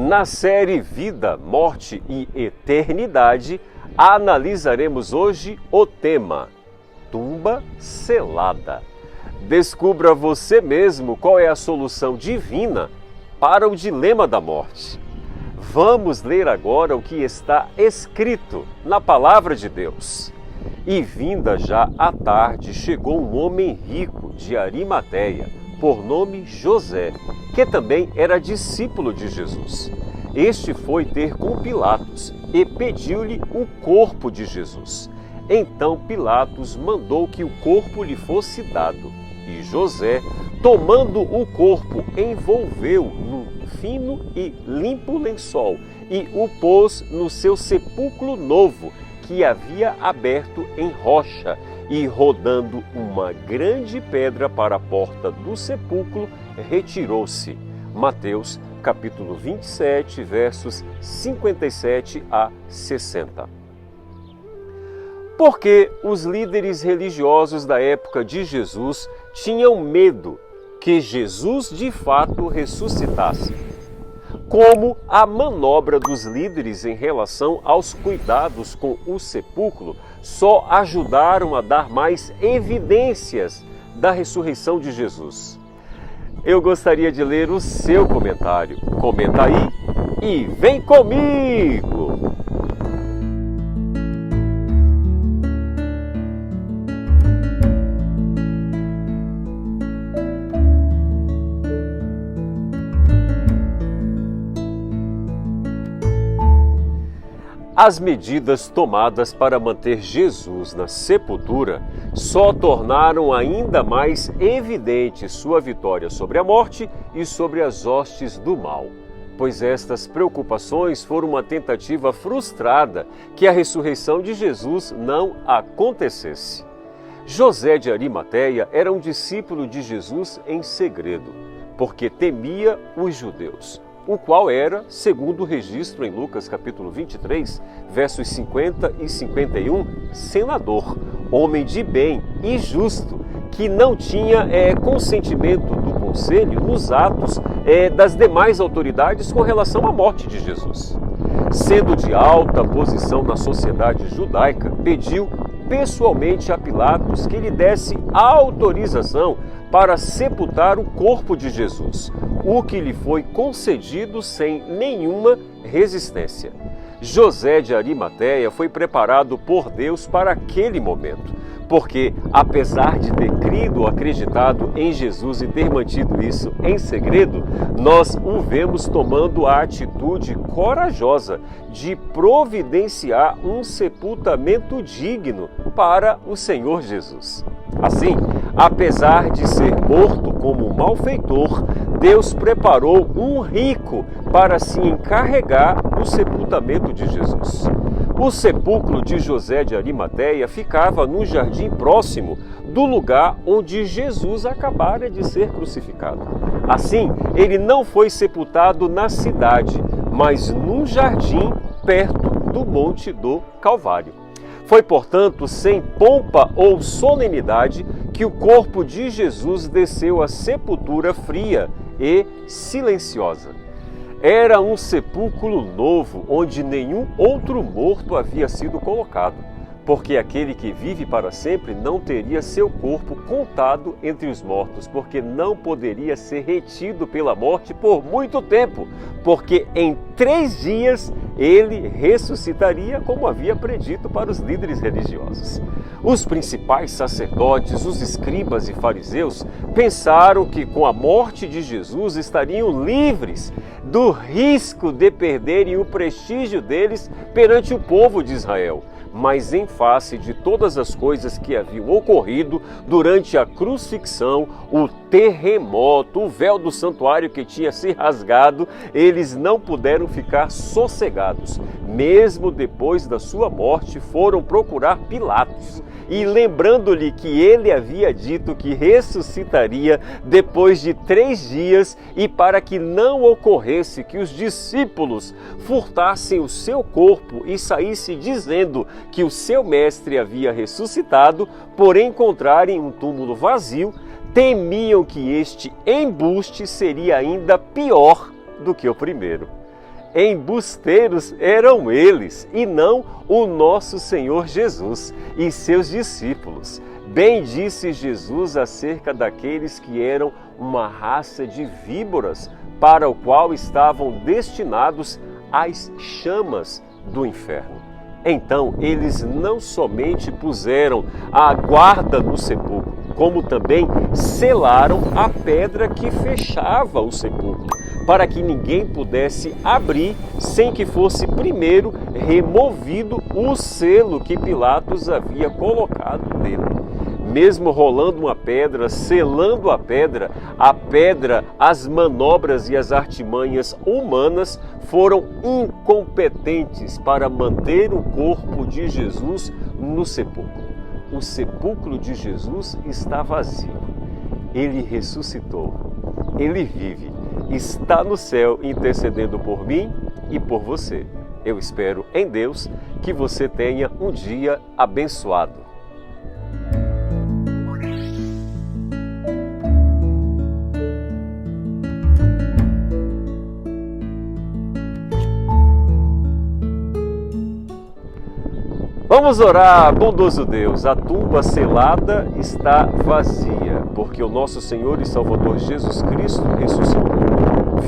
Na série Vida, Morte e Eternidade, analisaremos hoje o tema Tumba Selada. Descubra você mesmo qual é a solução divina para o dilema da morte. Vamos ler agora o que está escrito na Palavra de Deus. E vinda já à tarde, chegou um homem rico de Arimateia, por nome José, que também era discípulo de Jesus. Este foi ter com Pilatos e pediu-lhe o corpo de Jesus. Então Pilatos mandou que o corpo lhe fosse dado. E José, tomando o corpo, envolveu num fino e limpo lençol e o pôs no seu sepulcro novo, que havia aberto em rocha, e rodando uma grande pedra para a porta do sepulcro, retirou-se. Mateus capítulo 27, versos 57 a 60. Porque os líderes religiosos da época de Jesus tinham medo que Jesus de fato ressuscitasse. Como a manobra dos líderes em relação aos cuidados com o sepulcro só ajudaram a dar mais evidências da ressurreição de Jesus. Eu gostaria de ler o seu comentário. Comenta aí e vem comigo! As medidas tomadas para manter Jesus na sepultura só tornaram ainda mais evidente sua vitória sobre a morte e sobre as hostes do mal, pois estas preocupações foram uma tentativa frustrada que a ressurreição de Jesus não acontecesse. José de Arimateia era um discípulo de Jesus em segredo, porque temia os judeus, o qual era, segundo o registro em Lucas capítulo 23, versos 50 e 51, senador, homem de bem e justo, que não tinha consentimento do conselho nos atos das demais autoridades com relação à morte de Jesus. Sendo de alta posição na sociedade judaica, pediu pessoalmente a Pilatos que lhe desse autorização para sepultar o corpo de Jesus, o que lhe foi concedido sem nenhuma resistência. José de Arimateia foi preparado por Deus para aquele momento, porque, apesar de ter crido ou acreditado em Jesus e ter mantido isso em segredo, nós o vemos tomando a atitude corajosa de providenciar um sepultamento digno para o Senhor Jesus. Assim, apesar de ser morto como um malfeitor, Deus preparou um rico para se encarregar do sepultamento de Jesus. O sepulcro de José de Arimateia ficava no jardim próximo do lugar onde Jesus acabara de ser crucificado. Assim, ele não foi sepultado na cidade, mas num jardim perto do Monte do Calvário. Foi, portanto, sem pompa ou solenidade que o corpo de Jesus desceu à sepultura fria e silenciosa. Era um sepulcro novo, onde nenhum outro morto havia sido colocado, porque aquele que vive para sempre não teria seu corpo contado entre os mortos, porque não poderia ser retido pela morte por muito tempo, porque em 3 dias ele ressuscitaria, como havia predito para os líderes religiosos. Os principais sacerdotes, os escribas e fariseus pensaram que com a morte de Jesus estariam livres do risco de perderem o prestígio deles perante o povo de Israel. Mas em face de todas as coisas que haviam ocorrido durante a crucifixão, o terremoto, o véu do santuário que tinha se rasgado, eles não puderam ficar sossegados. Mesmo depois da sua morte, foram procurar Pilatos. E lembrando-lhe que ele havia dito que ressuscitaria depois de 3 dias, e para que não ocorresse que os discípulos furtassem o seu corpo e saíssem dizendo que o seu mestre havia ressuscitado, por encontrarem um túmulo vazio, temiam que este embuste seria ainda pior do que o primeiro. embusteiros eram eles, e não o nosso Senhor Jesus e seus discípulos. Bem disse Jesus acerca daqueles que eram uma raça de víboras, para o qual estavam destinados as chamas do inferno. Então eles não somente puseram a guarda no sepulcro, como também selaram a pedra que fechava o sepulcro, para que ninguém pudesse abrir sem que fosse primeiro removido o selo que Pilatos havia colocado nele. Mesmo rolando uma pedra, selando a pedra, as manobras e as artimanhas humanas foram incompetentes para manter o corpo de Jesus no sepulcro. O sepulcro de Jesus está vazio. Ele ressuscitou. Ele vive. Está no céu intercedendo por mim e por você. Eu espero em Deus que você tenha um dia abençoado. Vamos orar, bondoso Deus. A tumba selada está vazia, porque o nosso Senhor e Salvador Jesus Cristo ressuscitou.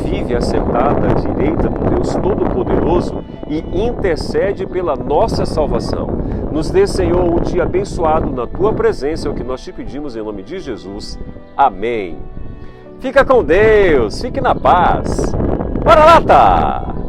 Vive assentado à direita do Deus Todo-Poderoso e intercede pela nossa salvação. Nos dê, Senhor, um dia abençoado na Tua presença, é o que nós te pedimos em nome de Jesus. Amém. Fica com Deus, fique na paz. Maranata!